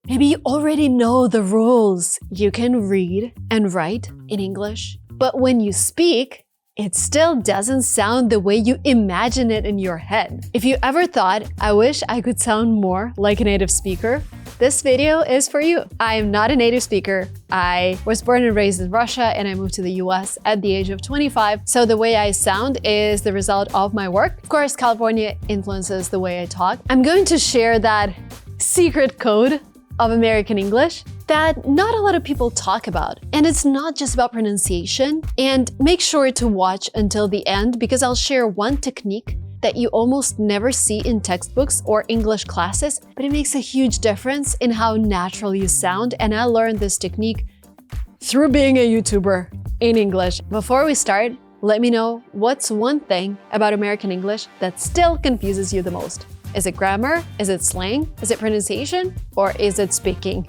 Maybe you already know the rules. You can read and write in English, but when you speak, it still doesn't sound the way you imagine it in your head. If you ever thought, I wish I could sound more like a native speaker, this video is for you. I am not a native speaker. I was born and raised in Russia and I moved to the US at the age of 25. So the way I sound is the result of my work. Of course, California influences the way I talk. I'm going to share that secret code of American English that not a lot of people talk about. And it's not just about pronunciation. And make sure to watch until the end because I'll share one technique that you almost never see in textbooks or English classes, but it makes a huge difference in how natural you sound. And I learned this technique through being a YouTuber in English. Before we start, let me know what's one thing about American English that still confuses you the most. Is it grammar? Is it slang? Is it pronunciation? Or is it speaking?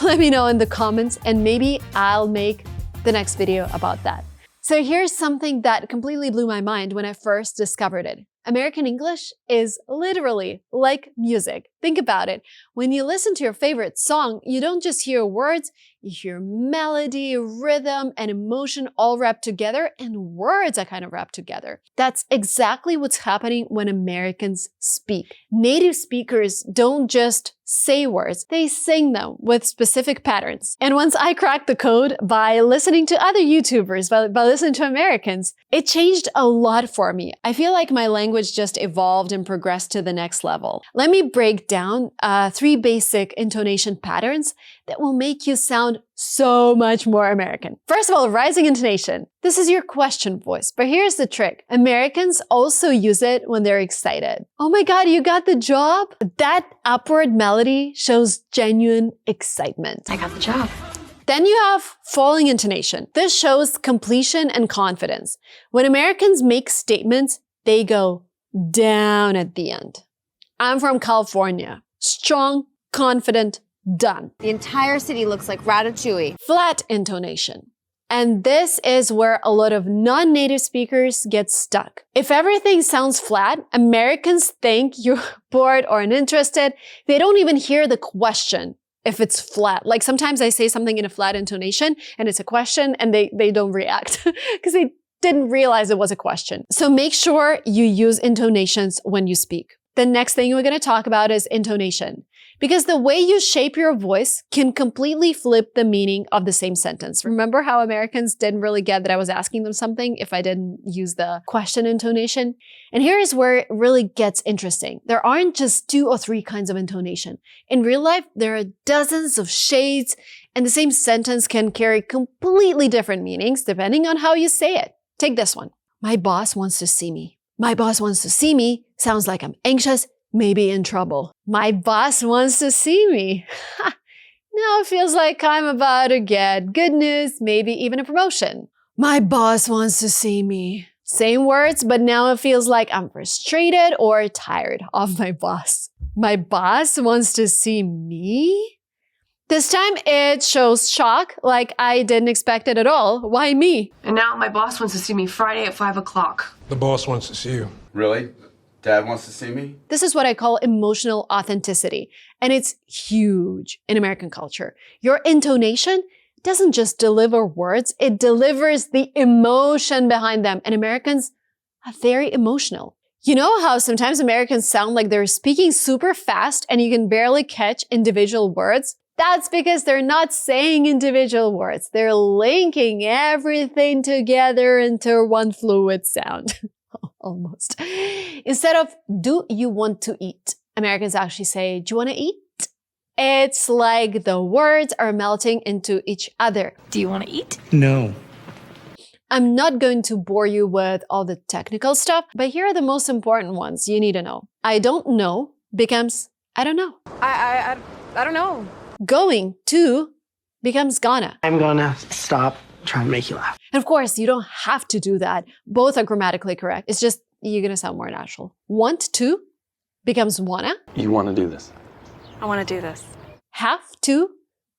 Let me know in the comments and maybe I'll make the next video about that. So here's something that completely blew my mind when I first discovered it. American English is literally like music. Think about it. When you listen to your favorite song, you don't just hear words, you hear melody, rhythm, and emotion all wrapped together, and words are kind of wrapped together. That's exactly what's happening when Americans speak. Native speakers don't just say words, they sing them with specific patterns. And once I cracked the code by listening to other YouTubers, by listening to Americans, it changed a lot for me. I feel like my language just evolved and progressed to the next level. Let me break down 3 basic intonation patterns that will make you sound so much more American. First of all, rising intonation. This is your question voice, but here's the trick. Americans also use it when they're excited. Oh my God, you got the job? That upward melody shows genuine excitement. I got the job. Then you have falling intonation. This shows completion and confidence. When Americans make statements, they go down at the end. I'm from California. Strong, confident, done. The entire city looks like Ratatouille. Flat intonation. And this is where a lot of non-native speakers get stuck. If everything sounds flat, Americans think you're bored or uninterested. They don't even hear the question if it's flat. Like sometimes I say something in a flat intonation and it's a question and they don't react because they didn't realize it was a question. So make sure you use intonations when you speak. The next thing we're going to talk about is intonation. Because the way you shape your voice can completely flip the meaning of the same sentence. Remember how Americans didn't really get that I was asking them something if I didn't use the question intonation? And here is where it really gets interesting. There aren't just 2 or 3 kinds of intonation. In real life, there are dozens of shades, and the same sentence can carry completely different meanings depending on how you say it. Take this one. My boss wants to see me. My boss wants to see me sounds like I'm anxious, maybe in trouble. My boss wants to see me. Now it feels like I'm about to get good news, maybe even a promotion. My boss wants to see me. Same words, but now it feels like I'm frustrated or tired of my boss. My boss wants to see me? This time it shows shock, like I didn't expect it at all. Why me? And now my boss wants to see me Friday at 5 o'clock. The boss wants to see you. Really? Dad wants to see me? This is what I call emotional authenticity, and it's huge in American culture. Your intonation doesn't just deliver words, it delivers the emotion behind them, and Americans are very emotional. You know how sometimes Americans sound like they're speaking super fast and you can barely catch individual words? That's because they're not saying individual words. They're linking everything together into one fluid sound. Almost. Instead of, do you want to eat? Americans actually say, do you want to eat? It's like the words are melting into each other. Do you want to eat? No. I'm not going to bore you with all the technical stuff, but here are the most important ones you need to know. I don't know becomes, I don't know. I don't know. Going to becomes gonna. I'm gonna stop trying to make you laugh. And of course, you don't have to do that. Both are grammatically correct. It's just, you're gonna sound more natural. Want to becomes wanna. You want to do this? I want to do this. Have to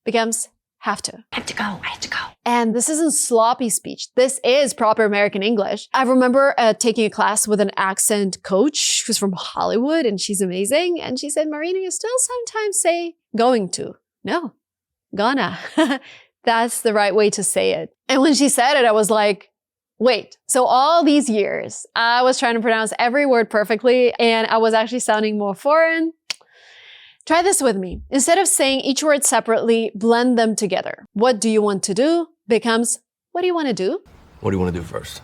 becomes have to. I have to go. I have to go. And this isn't sloppy speech. This is proper American English. I remember taking a class with an accent coach who's from Hollywood and she's amazing. And she said, Marina, you still sometimes say going to. No, gonna. That's the right way to say it. And when she said it, I was like, wait, so all these years, I was trying to pronounce every word perfectly and I was actually sounding more foreign. Try this with me. Instead of saying each word separately, blend them together. What do you want to do becomes, what do you want to do? What do you want to do first?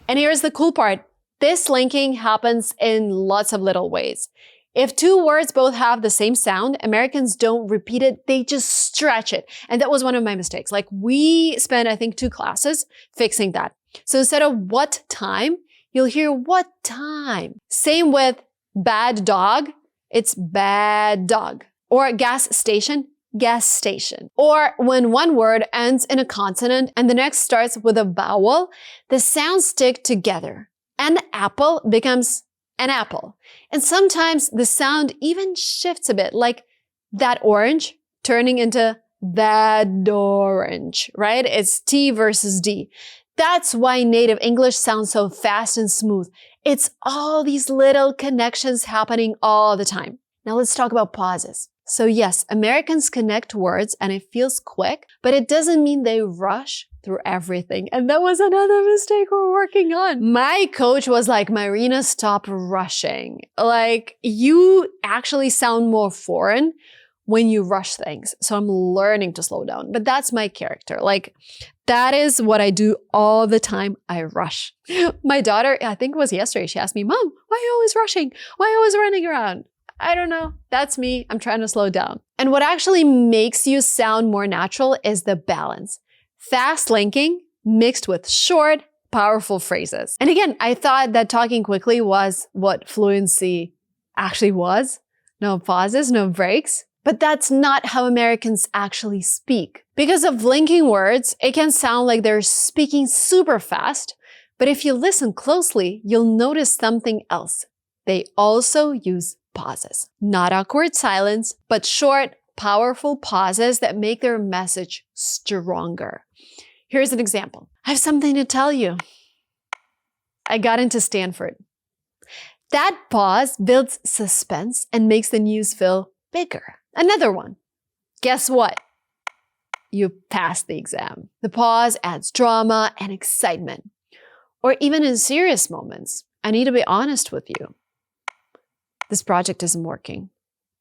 And here's the cool part. This linking happens in lots of little ways. If two words both have the same sound, Americans don't repeat it, they just stretch it. And that was one of my mistakes. Like we spent, I think, 2 classes fixing that. So instead of what time, you'll hear what time. Same with bad dog, it's bad dog. Or gas station, gas station. Or when one word ends in a consonant and the next starts with a vowel, the sounds stick together. An apple becomes an apple. And sometimes the sound even shifts a bit, like that orange turning into that orange, right? It's T versus D. That's why native English sounds so fast and smooth. It's all these little connections happening all the time. Now let's talk about pauses. So yes, Americans connect words and it feels quick, but it doesn't mean they rush through everything. And that was another mistake we're working on. My coach was like, Marina, stop rushing. Like, you actually sound more foreign when you rush things. So I'm learning to slow down, but that's my character. Like, that is what I do all the time. I rush. My daughter, I think it was yesterday, she asked me, Mom, why are you always rushing? Why are you always running around? I don't know. That's me. I'm trying to slow down. And what actually makes you sound more natural is the balance. Fast linking mixed with short, powerful phrases. And again, I thought that talking quickly was what fluency actually was. No pauses, no breaks. But that's not how Americans actually speak. Because of linking words, it can sound like they're speaking super fast. But if you listen closely, you'll notice something else. They also use pauses. Not awkward silence, but short, powerful pauses that make their message stronger. Here's an example. I have something to tell you. I got into Stanford. That pause builds suspense and makes the news feel bigger. Another one. Guess what? You passed the exam. The pause adds drama and excitement. Or even in serious moments, I need to be honest with you. This project isn't working.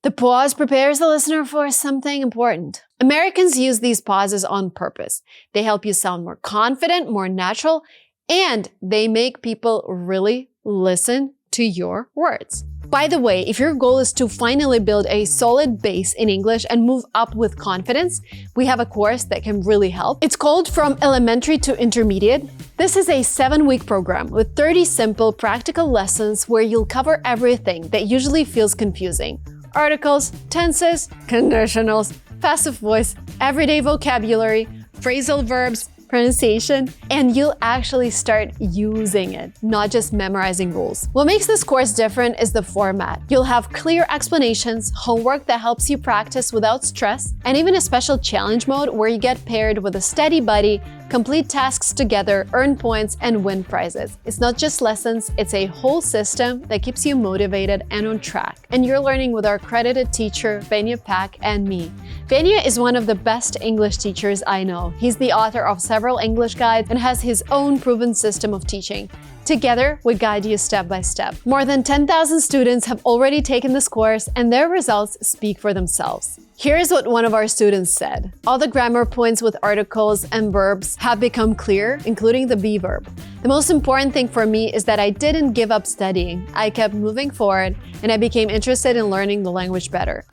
The pause prepares the listener for something important. Americans use these pauses on purpose. They help you sound more confident, more natural, and they make people really listen to your words. By the way, if your goal is to finally build a solid base in English and move up with confidence, we have a course that can really help. It's called From Elementary to Intermediate. This is a 7-week program with 30 simple, practical lessons where you'll cover everything that usually feels confusing. Articles, tenses, conditionals, passive voice, everyday vocabulary, phrasal verbs, pronunciation, and you'll actually start using it, not just memorizing rules. What makes this course different is the format. You'll have clear explanations, homework that helps you practice without stress, and even a special challenge mode where you get paired with a steady buddy, complete tasks together, earn points, and win prizes. It's not just lessons, it's a whole system that keeps you motivated and on track. And you're learning with our accredited teacher, Vanya Pak, and me. Vanya is one of the best English teachers I know. He's the author of several English guides and has his own proven system of teaching. Together, we guide you step by step. More than 10,000 students have already taken this course, and their results speak for themselves. Here's what one of our students said. All the grammar points with articles and verbs have become clear, including the be verb. The most important thing for me is that I didn't give up studying. I kept moving forward, and I became interested in learning the language better.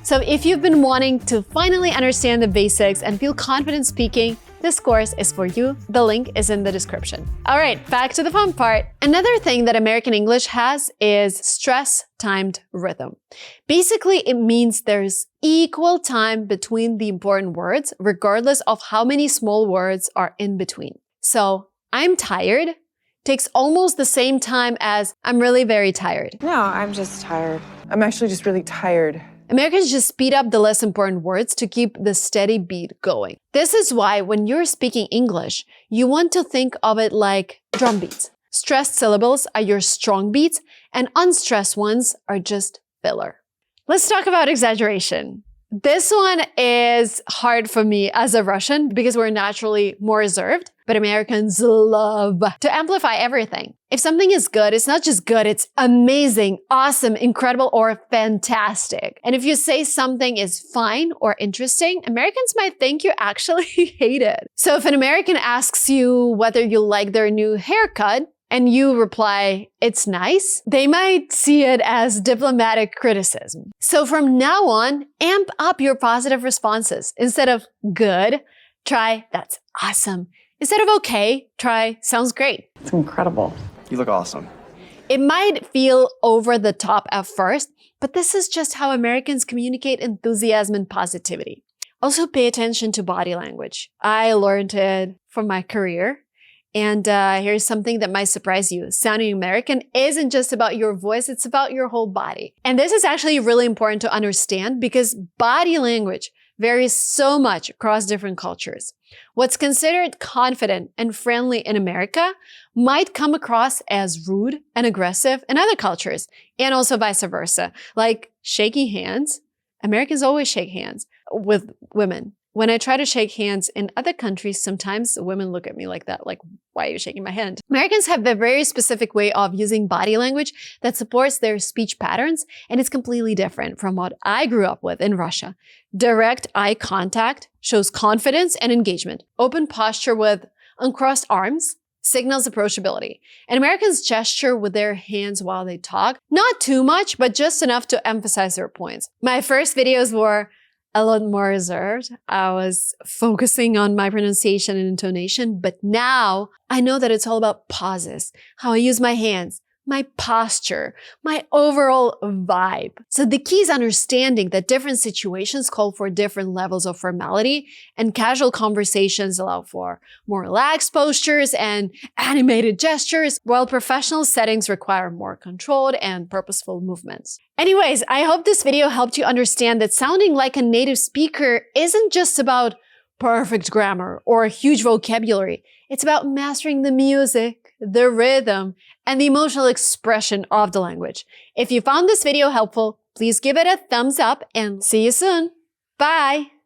So if you've been wanting to finally understand the basics and feel confident speaking, this course is for you. The link is in the description. All right, back to the fun part. Another thing that American English has is stress-timed rhythm. Basically, it means there's equal time between the important words, regardless of how many small words are in between. So, I'm tired takes almost the same time as I'm really very tired. No, I'm just tired. I'm actually just really tired. Americans just speed up the less important words to keep the steady beat going. This is why when you're speaking English, you want to think of it like drum beats. Stressed syllables are your strong beats, and unstressed ones are just filler. Let's talk about exaggeration. This one is hard for me as a Russian because we're naturally more reserved, but Americans love to amplify everything. If something is good, it's not just good, it's amazing, awesome, incredible, or fantastic. And if you say something is fine or interesting, Americans might think you actually hate it. So if an American asks you whether you like their new haircut, and you reply, it's nice, they might see it as diplomatic criticism. So from now on, amp up your positive responses. Instead of good, try that's awesome. Instead of okay, try sounds great. It's incredible. You look awesome. It might feel over the top at first, but this is just how Americans communicate enthusiasm and positivity. Also pay attention to body language. I learned it from my career. And here's something that might surprise you. Sounding American isn't just about your voice, it's about your whole body. And this is actually really important to understand because body language varies so much across different cultures. What's considered confident and friendly in America might come across as rude and aggressive in other cultures, and also vice versa. Like shaking hands. Americans always shake hands with women. When I try to shake hands in other countries, sometimes women look at me like that, like, why are you shaking my hand? Americans have a very specific way of using body language that supports their speech patterns, and it's completely different from what I grew up with in Russia. Direct eye contact shows confidence and engagement. Open posture with uncrossed arms signals approachability. And Americans gesture with their hands while they talk. Not too much, but just enough to emphasize their points. My first videos were a lot more reserved. I was focusing on my pronunciation and intonation, but now I know that it's all about pauses, how I use my hands, my posture, my overall vibe. So the key is understanding that different situations call for different levels of formality, and casual conversations allow for more relaxed postures and animated gestures, while professional settings require more controlled and purposeful movements. Anyways, I hope this video helped you understand that sounding like a native speaker isn't just about perfect grammar or a huge vocabulary. It's about mastering the music, the rhythm, and the emotional expression of the language. If you found this video helpful, please give it a thumbs up and see you soon. Bye!